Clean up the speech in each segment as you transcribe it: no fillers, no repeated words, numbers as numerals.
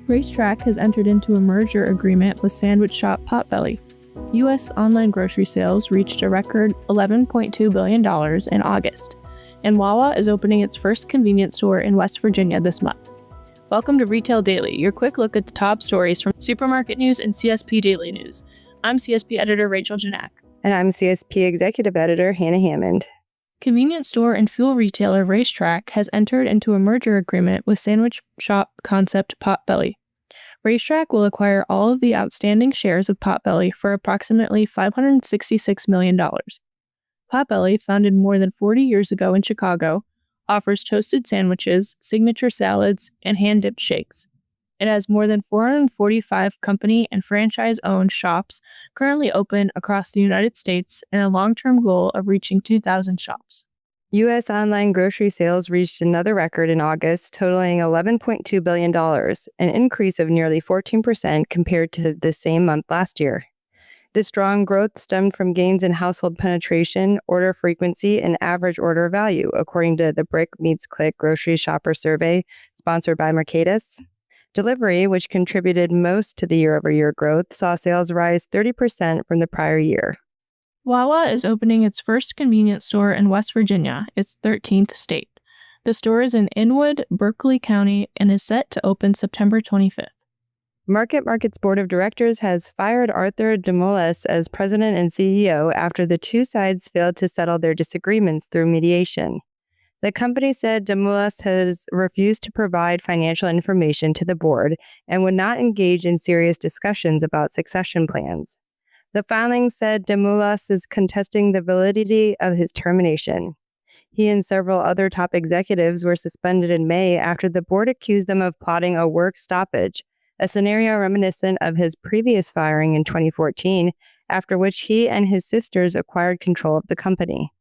RaceTrac has entered into a merger agreement with sandwich shop Potbelly. U.S. online grocery sales reached a record $11.2 billion in August, and Wawa is opening its first convenience store in West Virginia this month. Welcome to Retail Daily, your quick look at the top stories from supermarket news and CSP Daily News. I'm CSP editor Rachel Janak. And I'm CSP executive editor Hannah Hammond. Convenience store and fuel retailer RaceTrac has entered into a merger agreement with sandwich shop concept Potbelly. RaceTrac will acquire all of the outstanding shares of Potbelly for approximately $566 million. Potbelly, founded more than 40 years ago in Chicago, offers toasted sandwiches, signature salads, and hand-dipped shakes. It has more than 445 company and franchise-owned shops currently open across the United States and a long-term goal of reaching 2,000 shops. U.S. online grocery sales reached another record in August, totaling $11.2 billion, an increase of nearly 14% compared to the same month last year. The strong growth stemmed from gains in household penetration, order frequency, and average order value, according to the Brick Meets Click Grocery Shopper Survey, sponsored by Mercatus. Delivery, which contributed most to the year-over-year growth, saw sales rise 30% from the prior year. Wawa is opening its first convenience store in West Virginia, its 13th state. The store is in Inwood, Berkeley County, and is set to open September 25th. Market's board of directors has fired Arthur Demoulas as president and CEO after the two sides failed to settle their disagreements through mediation. The company said Demoulas has refused to provide financial information to the board and would not engage in serious discussions about succession plans. The filing said Demoulas is contesting the validity of his termination. He and several other top executives were suspended in May after the board accused them of plotting a work stoppage, a scenario reminiscent of his previous firing in 2014, after which he and his sisters acquired control of the company.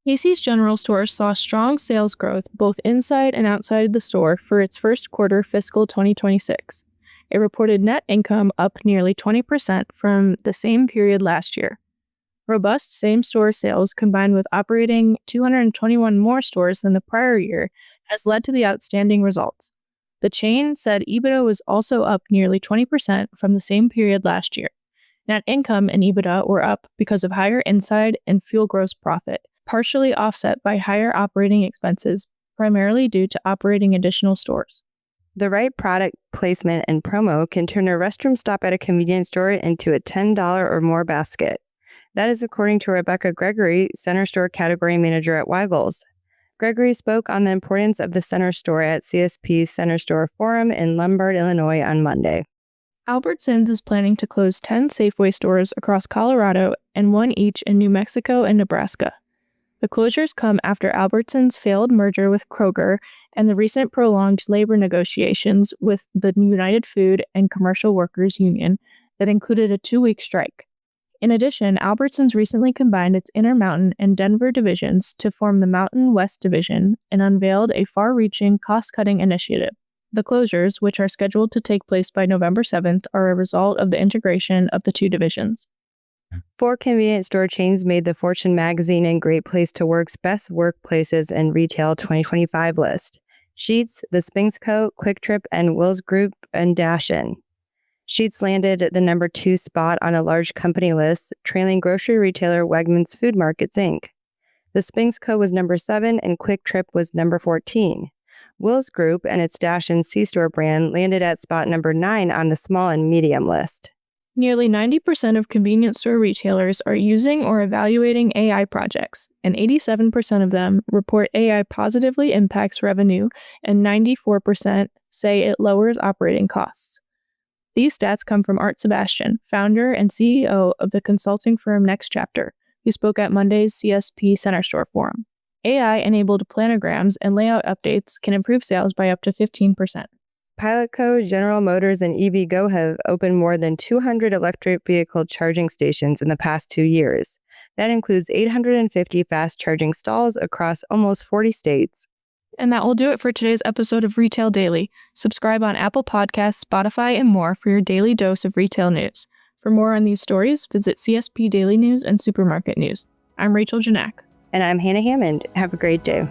Macy's General Stores saw strong sales growth both inside and outside the store for its first quarter fiscal 2026. It reported net income up nearly 20% from the same period last year. Robust same-store sales combined with operating 221 more stores than the prior year has led to the outstanding results. The chain said EBITDA was also up nearly 20% from the same period last year. Net income and EBITDA were up because of higher inside and fuel gross profit, partially offset by higher operating expenses, primarily due to operating additional stores. The right product placement and promo can turn a restroom stop at a convenience store into a $10 or more basket. That is according to Rebecca Gregory, Center Store Category Manager at Weigel's. Gregory spoke on the importance of the Center Store at CSP's Center Store Forum in Lombard, Illinois on Monday. Albertsons is planning to close 10 Safeway stores across Colorado and one each in New Mexico and Nebraska. The closures come after Albertsons' failed merger with Kroger and the recent prolonged labor negotiations with the United Food and Commercial Workers Union that included a 2-week strike. In addition, Albertsons recently combined its Intermountain and Denver divisions to form the Mountain West Division and unveiled a far-reaching cost-cutting initiative. The closures, which are scheduled to take place by November 7th, are a result of the integration of the two divisions. 4 convenience store chains made the Fortune magazine and Great Place to Work's Best Workplaces in Retail 2025 list. Sheetz, The Spinks Co., Quick Trip, and Wills Group and Dashin. Sheetz landed the number 2 spot on a large company list, trailing grocery retailer Wegmans Food Markets, Inc. The Spinks Co. was number 7 and Quick Trip was number 14. Wills Group and its Dashin C-Store brand landed at spot number 9 on the small and medium list. Nearly 90% of convenience store retailers are using or evaluating AI projects, and 87% of them report AI positively impacts revenue, and 94% say it lowers operating costs. These stats come from Art Sebastian, founder and CEO of the consulting firm Next Chapter, who spoke at Monday's CSP Center Store Forum. AI-enabled planograms and layout updates can improve sales by up to 15%. Pilot Co., General Motors, and EVgo have opened more than 200 electric vehicle charging stations in the past 2 years. That includes 850 fast charging stalls across almost 40 states. And that will do it for today's episode of Retail Daily. Subscribe on Apple Podcasts, Spotify, and more for your daily dose of retail news. For more on these stories, visit CSP Daily News and Supermarket News. I'm Rachel Janak. And I'm Hannah Hammond. Have a great day.